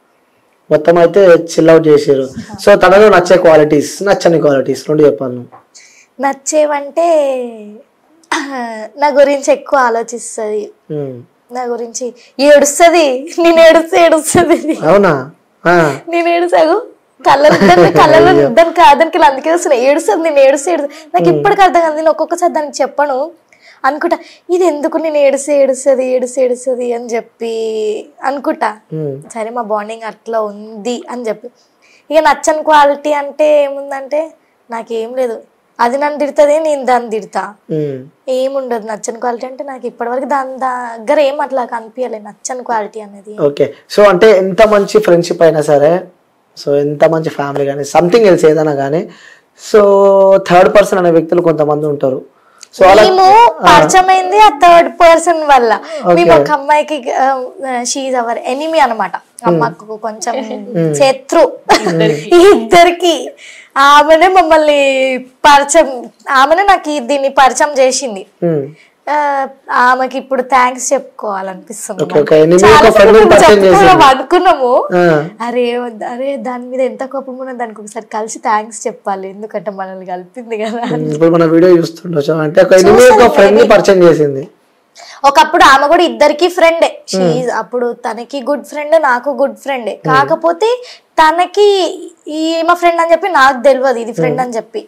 మొత్తం అయితే చిల్ అవుట్ చేసారు. సో తనలో నచ్చే క్వాలిటీస్, నచ్చని క్వాలిటీస్ రెండు చెప్పాలి. నచ్చేవంటే నా గురించి ఎక్కువ ఆలోచిస్తుంది, నా గురించి ఏడుస్తుంది, నేను ఏడుస్తుంది. అవునా? నేను ఏడుసాగు కళ్ళలో దానికి అందుకే వస్తున్నాయి, ఏడుస్తుంది, నేను ఏడుస్తుంది. నాకు ఇప్పటికి అర్థం కాదు, నేను ఒక్కొక్కసారి దానికి చెప్పను అనుకుంటా, ఇది ఎందుకు నేను ఏడుస్తుంది అని చెప్పి అనుకుంటా. సరే మా బాండింగ్ అట్లా ఉంది అని చెప్పి. ఇక నచ్చని క్వాలిటీ అంటే ఏముందంటే నాకేం లేదు, అది నన్ను తిడుతుంది, నేను దాన్ని తిడతా, ఏముండదు. నచ్చని క్వాలిటీ అంటే నాకు ఇప్పటివరకు దాని దగ్గర ఏం అట్లా కనిపించలేదు నచ్చని క్వాలిటీ అనేది. ఓకే. సో అంటే ఎంత మంచి ఫ్రెండ్షిప్ అయినా సరే, సో ఎంత మంచి ఫ్యామిలీ కానీ సంథింగ్ ఎల్స్ ఏదైనా కానీ, సో థర్డ్ పర్సన్ అనే వ్యక్తులు కొంతమంది ఉంటారు. సో మేము పరిచయం అయింది ఆ థర్డ్ పర్సన్ వల్ల. మేము ఒక అమ్మాయికి షీఈ్ అవర్ ఎనిమీ అనమాట, అమ్మకు కొంచెం శత్రు ఇద్దరికి. ఆమెనే మమ్మల్ని పరిచయం, ఆమెనే నాకు దీన్ని పరిచయం చేసింది. ఆమెకి ఇప్పుడు థ్యాంక్స్ చెప్పుకోవాలనిపిస్తుంది. అనుకున్నాము, అరే దాని మీద ఎంత కోపం ఉన్నా దానికి ఒకసారి కలిసి థ్యాంక్స్ చెప్పాలి, ఎందుకంటే మనల్ని కలిపింది కదా. ఇప్పుడు మన వీడియో చూస్తుండొచ్చు అంటే పరిచయం చేసింది. ఒకప్పుడు ఆమె కూడా ఇద్దరికి ఫ్రెండే, అప్పుడు తనకి గుడ్ ఫ్రెండ్, నాకు గుడ్ ఫ్రెండే. కాకపోతే తనకి ఈమె ఫ్రెండ్ అని చెప్పి నాకు తెలియదు ఇది ఫ్రెండ్ అని చెప్పి.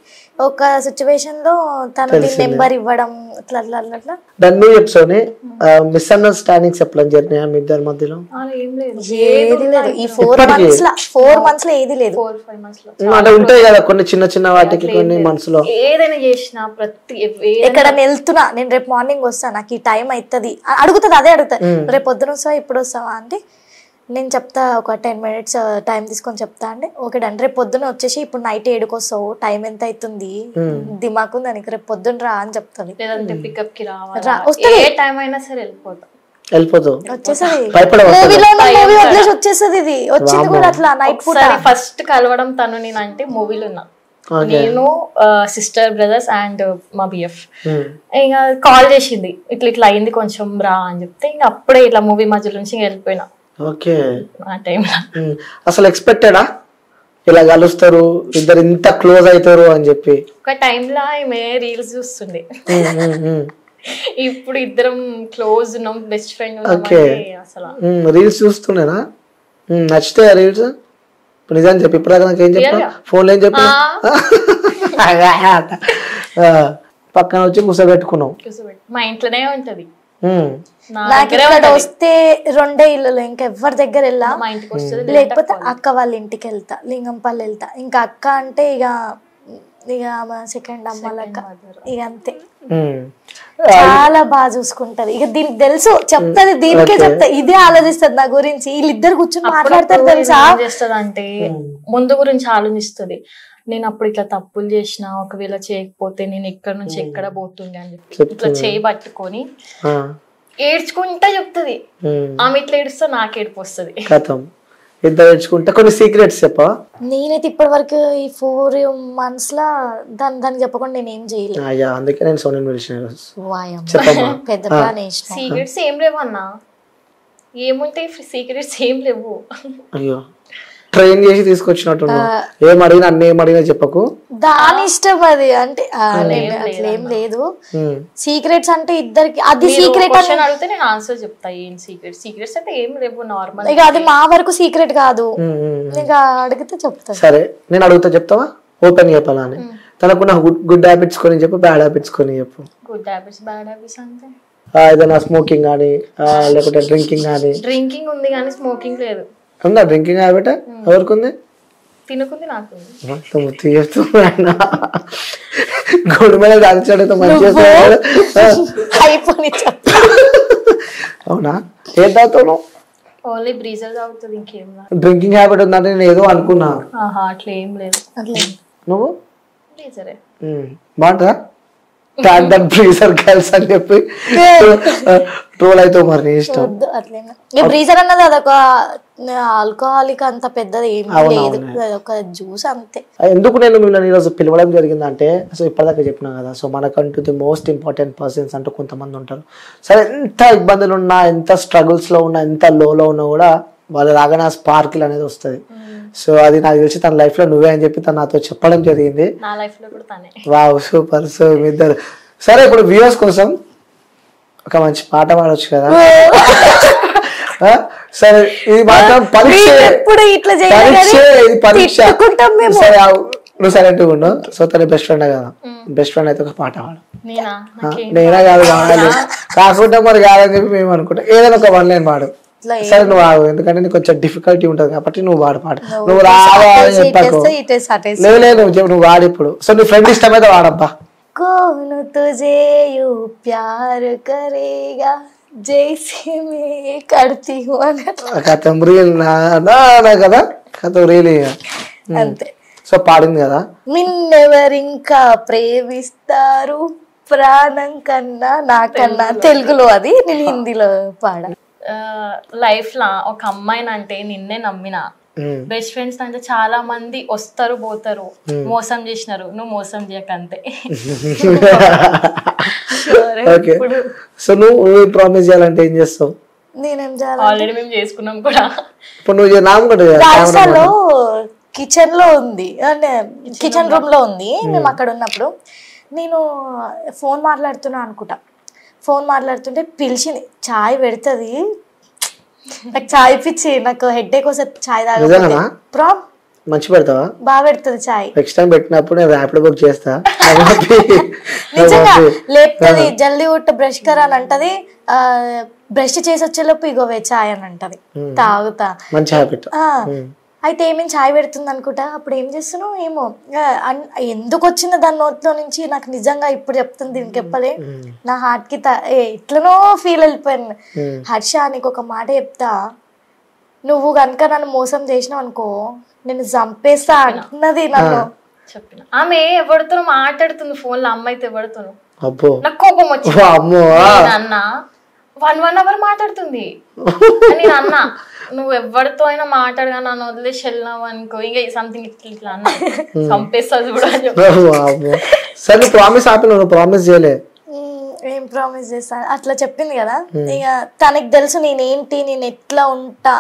ఒక సిచ్యువేషన్ లో తన నెంబర్ ఇవ్వడం అట్లా అట్లా అట్లా అట్లా దాన్ని చెప్తానే మిస్అండర్స్టాండింగ్స్ ఎప్పుడు జరిగినాయా మీ ఇద్దరి మధ్యలో? ఏది లేదు ఈ 4 months లో ఏది లేదు. 4-5 months లో అంటే ఉంటాయి కదా కొన్ని చిన్న చిన్న వాటికి కొన్ని మనసులో. ఏదైనా చేసినా ప్రతి ఎక్కడ వెళ్తున్నా, నేను రేపు మార్నింగ్ వస్తా, నాకు ఈ టైం అవుతుంది అడుగుతుంది, అదే అడుగుతా, రేపు పొద్దున వస్తావా ఇప్పుడు వస్తావా అంటే నేను చెప్తా, ఒక 10 minutes టైం తీసుకొని చెప్తా అంటే ఓకే డన్. రేపు పొద్దున వచ్చేసి ఇప్పుడు నైట్ 7కి వస్తావు, టైం ఎంత అవుతుంది, దిమాకు దానికి, రేపు పొద్దున రా అని చెప్తుంది. లేదంటే పికప్ కి రావాలి, ఏ టైం అయినా సరే వచ్చేసది. మూవీ వదిలేసి వచ్చేస్తుంది. ఇది వచ్చింది కూడా అట్లా నైట్ పూట. ఫస్ట్ కలవడం తను నేను అంటే మూవీలో ఉన్నా, నేను సిస్టర్ బ్రదర్స్ అండ్ మా బిఎఫ్. ఇంకా కాల్ చేసింది, ఇట్లా ఇట్లా అయింది కొంచెం రా అని చెప్తే ఇంకా అప్పుడే ఇట్లా మూవీ మధ్యలో నుంచి వెళ్ళిపోయినా. ఓకే. ఆ టైంలో అసలు ఎక్స్పెక్టెడా ఇలా కలుస్తారు ఇద్దరు ఇంత క్లోజ్ అవుతారు అని చెప్పి? ఒక టైంలో ఆమె రీల్స్ చూస్తుండే, ఇప్పుడు ఇద్దరం క్లోజ్ ఉన్నాం, బెస్ట్ ఫ్రెండ్ అసలు. రీల్స్ చూస్తున్నారా? నచ్చితే రీల్స్ నిజాన్ని చెప్పి ఇప్పుడు నాకు ఏం చెప్పా, ఫోన్లో ఏం చెప్పా, పక్కన వచ్చి కూర్చోబెట్టుకున్నాం. మా ఇంట్లోనే ఉంటది, నాకు ఇక్కడ వస్తే 2 ఇల్లులు, ఇంకెవరి దగ్గర వెళ్ళా, లేకపోతే అక్క వాళ్ళ ఇంటికి వెళ్తా, లింగంపల్లి వెళ్తా. ఇంకా అక్క అంటే ఇక సెకండ్ అమ్మ లెక్క, ఇక అంతే. చాలా బాగా చూసుకుంటది, ఇక దీనికి తెలుసు చెప్తాది, దీనికే చెప్తా, ఇదే ఆలోచిస్తుంది నా గురించి. వీళ్ళిద్దరు కూర్చొని మాట్లాడతారు తెలుసా. అంటే ముందు గురించి ఆలోచిస్తుంది, నేను అప్పుడు ఇట్లా తప్పులు చేసిన, ఒకవేళ చేయకపోతే నేను ఇక్కడ నుంచి ఎక్కడ పోతుండే అని చెప్పి ఇట్లా చేయి పట్టుకొని ఏడ్చుకుంటా చెప్తుంది. ఆమె ఇట్లా ఏడుస్తా నాకు ఏడుపు వస్తుంది. ఇద్దరు ఏడ్చుకుంటా. కొన్ని సీక్రెట్స్ చెప్పా. నేనైతే ఇప్పటి వరకు ఈ 4 months లా దానికి చెప్పకుండా నేను ఏం చేయలేదు. అందుకే నేను సోనియా పెద్ద ప్లాన్. సీక్రెట్స్ ఏం లేవు అన్న, ఏముంటాయి సీక్రెట్స్ ఏం లేవు. అయ్యో ట్రైన్ చేసి తీసుకొచ్చినట్టు, ఏం అడిగినా అన్ని ఏం అడిగినా చెప్పకు, దాని ఇష్టం అది. అంటే అట్లేం లేదు. సీక్రెట్స్ అంటే ఇద్దరికి అది సీక్రెట్ అని అడిగితే నేను ఆన్సర్ చెప్తా. ఏం సీక్రెట్స్ అంటే ఏం లేవు, నార్మల్. ఇక అది మా వరకు సీక్రెట్ కాదు, ఇక అడిగితే చెప్తా. సరే నేను అడుగుతా, చెప్తావా? ఓపెన్ చెప్పాలా అని. తనకున్న గుడ్ హ్యాబిట్స్ కొని చెప్పు, బ్యాడ్ హ్యాబిట్స్ కొని చెప్పు. గుడ్ హ్యాబిట్స్ బ్యాడ్ హ్యాబిట్స్ అంటే ఏదైనా స్మోకింగ్ కానీ లేకపోతే డ్రింకింగ్ కానీ. డ్రింకింగ్ ఉంది కానీ స్మోకింగ్ లేదు. ఉందా డ్రింకింగ్ హ్యాబిట్? ఎవరికి ఉంది? తినకుంది నాకు. గోడు మీద దాల్చాడు మంచిగా. అవునా? ఏం తాగుతావు? ఓన్లీ బ్రీజర్ తాగుతుంది, ఇంకేం. డ్రింకింగ్ హ్యాబిట్ ఉందంటే నేను ఏదో అనుకున్నా. అట్లా ఏం లేదు. నువ్వు? బ్రీజరే. బాగుంటుందా? ట్యాగ్ దట్ బ్రీజర్ గర్ల్స్ అని చెప్పి ట్రోల్ అయితే మరి నీ ఇష్టం. వద్దు అట్లేనా. ఈ బ్రీజర్ అన్నది అదొక ఆల్కహాలిక్ అంత పెద్దది ఏం లేదు, అదొక జ్యూస్ అంతే. ఎందుకు నేను మిమ్మల్ని ఈరోజు పిలవడం జరిగిందంటే, సో ఇప్పటిదాకా చెప్పినా కదా, సో మనకంటూ ది మోస్ట్ ఇంపార్టెంట్ పర్సన్స్ అంటూ కొంతమంది ఉంటారు. సరే ఎంత ఇబ్బందులు ఉన్నా, ఎంత స్ట్రగుల్స్ లో ఉన్నా, ఎంత లోలో ఉన్నా కూడా వాళ్ళు రాగానే ఆ స్పార్కిల్ అనేది వస్తుంది. సో అది నాకు తెలిసి తన లైఫ్ లో నువ్వే అని చెప్పి తను నాతో చెప్పడం జరిగింది. నా లైఫ్ లో కూడా తనే. Wow super. సో మీ ఇద్దరు సరే ఇప్పుడు వ్యూవర్స్ కోసం ఒక మంచి పాట పాడొచ్చు కదా. సరే ఇది మాత్రం పరీక్ష, ఇది పరీక్ష. సరే నువ్వు సైలెంట్గా ఉండు. సో తన బెస్ట్ ఫ్రెండ్ కదా, బెస్ట్ ఫ్రెండ్ అయితే ఒక పాట పాడు. నేనా కాదు కావాలి కాకుండా మరి కాదని చెప్పి మేము అనుకుంటాం. ఏదైనా ఒక 1 లైన్ పాడు. సరే నువ్వు ఆగు, ఎందుకంటే నీకు కొంచెం డిఫికల్టీ ఉంటుంది కాబట్టి నువ్వు వాడు పాడు. నువ్వు రావా అని చెప్పకు. లేదు నువ్వు వాడు ఇప్పుడు. సో నీ ఫ్రెండ్ ఇష్టమైతే వాడబ్బా. कौन तुझे यू प्यार करेगा जैसे मैं करती हूँ కథం రీల్ కదా, కథం రీల్ అంతే. సో పాడింది కదా. నిన్నెవరింకా ప్రేమిస్తారు ప్రాణం కన్నా నాకన్నా, తెలుగులో అది, నేను హిందీలో పాడ. లైఫ్ లా ఒక అమ్మాయిని అంటే నిన్నే నమ్మిన. బెస్ట్ ఫ్రెండ్స్ అంటే చాలా మంది వస్తారు పోతారు, మోసం చేసినారు, నువ్వు మోసం చేయకంతే. ఓకే. సో నువ్వు ప్రామిస్ చేయాలంటే ఏం చేస్తావు? నేనేం చేయాలి, ఆల్రెడీ మేము చేసుకున్నాం కూడా. ఇప్పుడు నువ్వు రాజస్థాన్లో కిచెన్ లో ఉంది, అంటే కిచెన్ రూమ్ లో ఉంది. మేము అక్కడ ఉన్నప్పుడు నేను ఫోన్ మాట్లాడుతున్నా అనుకుంటా, ఫోన్ మాట్లాడుతుంటే పిలిచింది, చాయ్ పెడుతుంది. నాకు చాయ్ పిచ్చి, నాకు హెడ్ఏక్ వస్తే చాయ్ తాగ ప్రామ్ మంచి పెడతావా? బాగా పెడుతుంది చాయ్. నెక్స్ట్ టైం పెట్టినప్పుడు నేను ర్యాపిడో బుక్ చేస్తా. నిజంగా లేపుతుంది, జల్దీ ఉట్ట బ్రష్ కరా అని అంటది. బ్రష్ చేసి వచ్చేలోపు ఇగోవే చాయ్ అని అంటది, తాగుతా. మంచి హ్యాబిట్. అయితే ఏమేమి చాయ్ పెడుతుంది అనుకుంటా. అప్పుడు ఏం చేస్తున్నావు ఏమో, ఎందుకు వచ్చిందో దాని నోట్లో నుంచి నాకు నిజంగా ఇప్పుడు చెప్తుంది, దీనికి చెప్పలే. నా హార్ట్ కి ఎట్లనో ఫీల్ వెళ్ళిపోయాను. హర్ష నీకు ఒక మాట చెప్తా, నువ్వు కనుక నన్ను మోసం చేసినావు అనుకో నేను చంపేస్తా అంటున్నది నన్ను. చెప్పిన ఆమె ఎవరితో మాట్లాడుతుంది ఫోన్ లో, అమ్మాయితో ఎవరితో. నాకు కోపం వచ్చింది. అన్న 1 hour మాట్లాడుతుంది. నేను అన్నా నువ్వు ఎవరితో అయినా మాట్లాడగా నన్ను వదిలేసి వెళ్ళినావు అనుకో, ఇంకా సంథింగ్ ఇట్లా అన్నా చంపేస్తా కూడా అని చెప్పి. సరే ప్రామిస్ ఆపి, నువ్వు ప్రామిస్ చేయలే. ఏం ప్రామిస్ చేస్తా అట్లా చెప్పింది కదా. ఇక తనకి తెలుసు నేనేంటి, నేను ఎట్లా ఉంటా,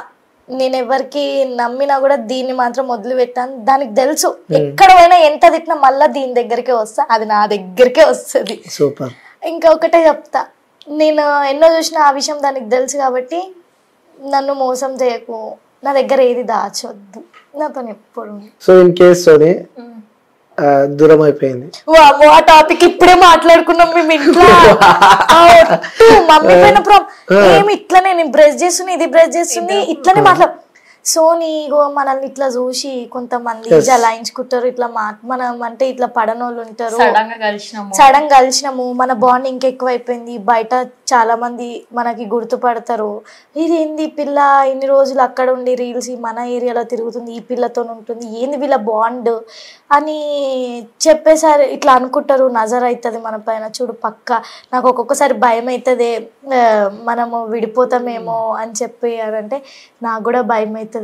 నేను ఎవరికి నమ్మినా కూడా దీన్ని మాత్రం వదిలిపెట్టాను. దానికి తెలుసు ఎక్కడ పోయినా ఎంత తిట్టినా మళ్ళా దీని దగ్గరికే వస్తా, అది నా దగ్గరికే వస్తుంది. సూపర్. ఇంకా ఒకటే చెప్తా, నేను ఎన్నో చూసిన ఆ విషయం దానికి తెలుసు కాబట్టి నన్ను మోసం చేయకు, నా దగ్గర ఏది దాచొద్దు, నాతో ఎప్పుడు. సో ఇన్ కేస్ సోని దూరం అయిపోయింది, ఆ టాపిక్ ఇప్పుడే మాట్లాడుకున్నాం మేము ఇంట్లో. మమ్మీ పైన ఏమి ఇట్లనే నేను బ్రష్ చేస్తుంది, ఇది బ్రష్ చేస్తుంది, ఇట్లనే మాట్లాడు. సోని మనల్ని ఇట్లా చూసి కొంతమంది జలాయించుకుంటారు, ఇట్లా మనం అంటే ఇట్లా పడనోళ్ళు ఉంటారు. సడన్ కలిసినాము, మన బాండ్ ఇంకెక్కువ అయిపోయింది. బయట చాలా మంది మనకి గుర్తుపడతారు, ఇదేంది పిల్ల ఇన్ని రోజులు అక్కడ ఉండి రీల్స్ మన ఏరియాలో తిరుగుతుంది, ఈ పిల్లతో ఉంటుంది, ఏంది వీళ్ళ బాండ్ అని చెప్పేసారి ఇట్లా అనుకుంటారు. నజర్ అవుతుంది మన పైన. చూడు పక్క నాకు ఒక్కొక్కసారి భయం అవుతుంది, మనము విడిపోతామేమో అని చెప్పి అంటే నాకు కూడా భయం అవుతుంది.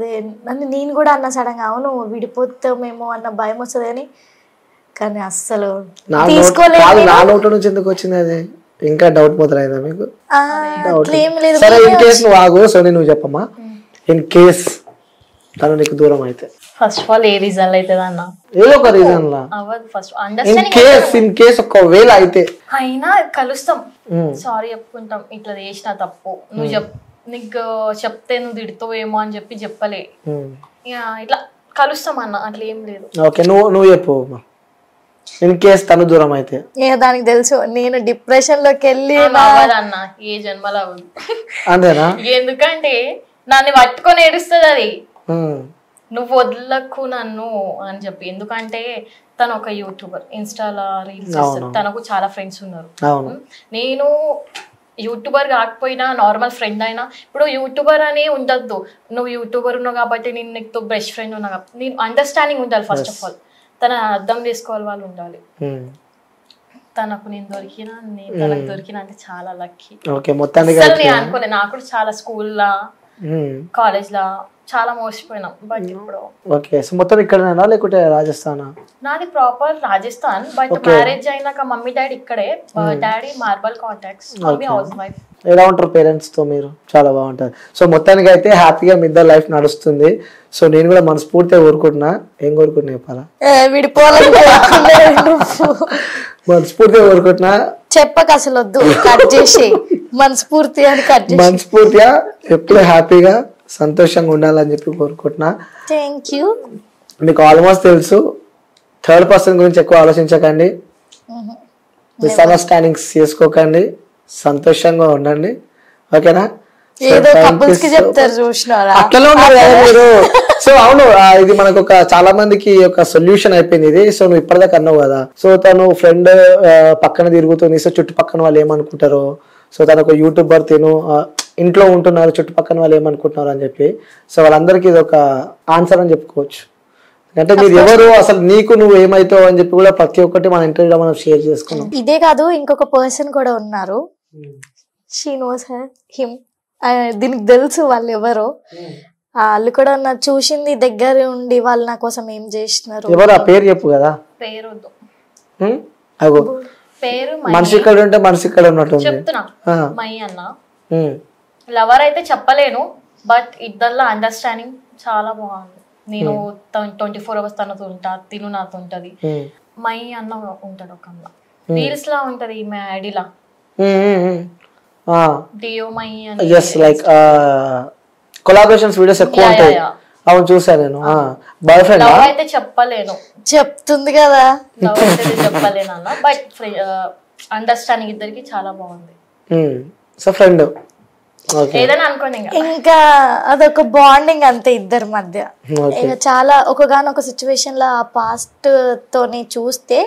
నన్ను నేను కూడా అన్న సడన్గా అవును విడిపోతామేమో అన్న భయం వస్తుంది అని, కానీ అస్సలు తీసుకోలేదు. నా నోట నుంచి ఎందుకు వచ్చింది అది? ఇంకా డౌట్ మొదలైందా మీకు? అట్లేం లేదు. సరే ఇన్ కేస్ నువ్వు ఆగు, సోని నువ్వు చెప్పమ్మా. ఇన్ కేస్ తను నీకు దూరం అయితే first of all A reason అవుతుంది అన్న, ఏదో ఒక reason law. First in case ఒకవేళ అయితే అయినా కలుస్తాం, సారీ చెప్పుకుంటాం, ఇట్లా చేసిన తప్పు నువ్వు నీకు చెప్తే నువ్వు తిడుతావేమో అని చెప్పి చెప్పలే, ఇట్లా కలుస్తాం అన్న, అట్లా ఏం లేదు. ఓకే నువ్వు చెప్పు. ఇన్ కేస్ తను దూరం అయితే దానికి తెలుసు నేను డిప్రెషన్ లోకి వెళ్ళి అన్న ఏ జన్మలో అవ్వదు. అంతేనా? ఎందుకంటే నన్ను పట్టుకొని ఏడుస్తుంది అది, నువ్వు వదలకు నన్ను అని చెప్పి. ఎందుకంటే తను ఒక యూట్యూబర్, ఇన్స్టాలో రీల్స్ చేస్తుంది, తనకు చాలా ఫ్రెండ్స్ ఉన్నారు. నేను యూట్యూబర్ కాకపోయినా నార్మల్ ఫ్రెండ్ అయినా, ఇప్పుడు యూట్యూబర్ అని ఉండద్దు, నువ్వు యూట్యూబర్ ఉన్నావు కాబట్టి నేను నీకు బెస్ట్ ఫ్రెండ్ ఉన్నా కాబట్టి నేను అండర్స్టాండింగ్ ఉండాలి. ఫస్ట్ ఆఫ్ ఆల్ తన అర్థం చేసుకోవాలి, వాళ్ళు ఉండాలి. తనకు నేను దొరికినా, నేను తనకు దొరికినా అంటే చాలా లక్కీ. ఓకే, మొత్తానికి అసలు నేను అనుకోలే, నాకు కూడా చాలా స్కూల్లో కాలేజ్ లా చాలా మోసపోయినాం. బట్ ఇప్పుడు ఓకే. సో మొత్తం ఇక్కడనేనా లేకుంటే రాజస్థానా? నాది ప్రాపర్ రాజస్థాన్, బట్ మ్యారేజ్ అయినాక మమ్మీ డాడీ ఇక్కడే. Daddy marble contacts, mummy house wife. ఎలా ఉంటారు పేరెంట్స్ తో మీరు? చాలా బాగుంటారు. సో మొత్తానికి అయితే హ్యాపీగా మీ ఇద్దరు లైఫ్ నడుస్తుంది. సో నేను కూడా మనస్ఫూర్తిగా కోరుకుంటున్నా. ఏం కోరుకుంటున్నా చెప్పాలా? మనస్ఫూర్తిగా కోరుకుంటున్నా. చెప్పక అసలు వద్దు, కట్ చేసి మనస్ఫూర్తి అని కట్ చేసి మనస్ఫూర్తిగా ఎప్పుడు హ్యాపీగా సంతోషంగా ఉండాలని చెప్పి కోరుకుంటున్నా. Thank you. మీకు ఆల్మోస్ట్ తెలుసు, థర్డ్ పర్సన్ గురించి ఎక్కువ ఆలోచించకండి, మిస్అండర్స్టాండింగ్స్ చేసుకోకండి, సంతోషంగా ఉండండి. ఓకేనా? ఏదో కపుల్స్ కి చెప్తారు చూసినారా, అట్లనే ఉన్నారు కదా మీరు. సో అవును, ఇది మనకు ఒక చాలా మందికి ఒక సొల్యూషన్ అయిపోయింది ఇది. సో నువ్వు ఇప్పటిదాకా అన్నావు కదా, సో తను ఫ్రెండ్ పక్కన తిరుగుతుంది, సో చుట్టుపక్కన వాళ్ళు ఏమనుకుంటారో, సో తను ఒక యూట్యూబర్, తిను ఇంట్లో ఉంటున్నారు, చుట్టుపక్కన వాళ్ళు ఏమనుకుంటున్నారు అని చెప్పి. సో వాళ్ళందరికీ ఇది ఒక ఆన్సర్ అని చెప్పుకోవచ్చు. అంటే మీరు ఎవరు, అసలు నీకు నువ్వు ఏమైతావు అని చెప్పి కూడా ప్రతి ఒక్కటి మన ఇంటర్వ్యూలో మనం షేర్ చేసుకున్నాం. ఇదే కాదు, ఇంకొక పర్సన్ కూడా ఉన్నారు. She knows her him. దీనికి తెలుసు వాళ్ళు ఎవరో. వాళ్ళు కూడా నా చూసింది దగ్గర ఉండి వాళ్ళు నా కోసం ఏం చేస్తున్నారు. ఎవరు ఆ పేరు చెప్పు కదా. పేరు వద్దు. అగో పేరు మనిషి ఇక్కడ ఉంటే మనిషి ఇక్కడ ఉన్నట్టు చెప్తున్నా. మై అన్న లవర్ అయితే చెప్పలేను, బట్ ఇద్దరిలో అండర్స్టాండింగ్ చాలా బాగుంది. నేను 24 hours తనతో ఉంటా, తిను నాతో ఉంటది. మై అన్న ఉంటాడు ఒక అన్న, రీల్స్ లా ఉంటది ఈమె ఐడిలా, డియో మై అని. yes like కొలాబరేషన్స్ వీడియోస్ ఎక్కువ ఉంటాయి. అవును చూసా నేను. బాయ్ ఫ్రెండ్ లవ్ అయితే చెప్పలేను, చెప్తుంది కదా. లవ్ అయితే చెప్పలేను అన్న, బట్ అండర్స్టాండింగ్ ఇద్దరికి చాలా బాగుంది. సో ఫ్రెండ్ ఏదైనా అనుకోండి, ఇంకా అదొక బాండింగ్ అంతే ఇద్దరి మధ్య. ఇంకా చాలా ఒకగానొక సిచ్యువేషన్ లో ఆ పాస్ట్ తోని చూస్తే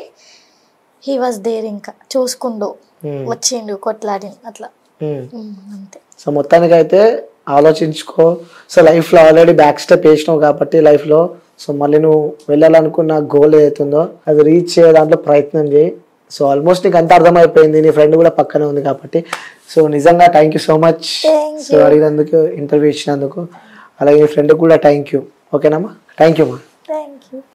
హీ వాజ్ దేర్, ఇంకా చూసుకుండు వచ్చిండు, కొట్లాడి అట్లా అంతే. సో మొత్తానికి అయితే ఆలోచించుకో. సో లైఫ్లో ఆల్రెడీ బ్యాక్ స్టెప్ వేసినావు కాబట్టి లైఫ్లో, సో మళ్ళీ నువ్వు వెళ్ళాలనుకున్న గోల్ ఏదైతుందో అది రీచ్ చేయ దాంట్లో ప్రయత్నం చేయి. సో ఆల్మోస్ట్ నీకు అంతా అర్థమైపోయింది, నీ ఫ్రెండ్ కూడా పక్కనే ఉంది కాబట్టి. సో నిజంగా thank you so much. So అడిగినందుకు, ఇంటర్వ్యూ ఇచ్చినందుకు, అలాగే నీ ఫ్రెండ్ కూడా థ్యాంక్ యూ. ఓకేనమ్మా? థ్యాంక్ యూ అమ్మా.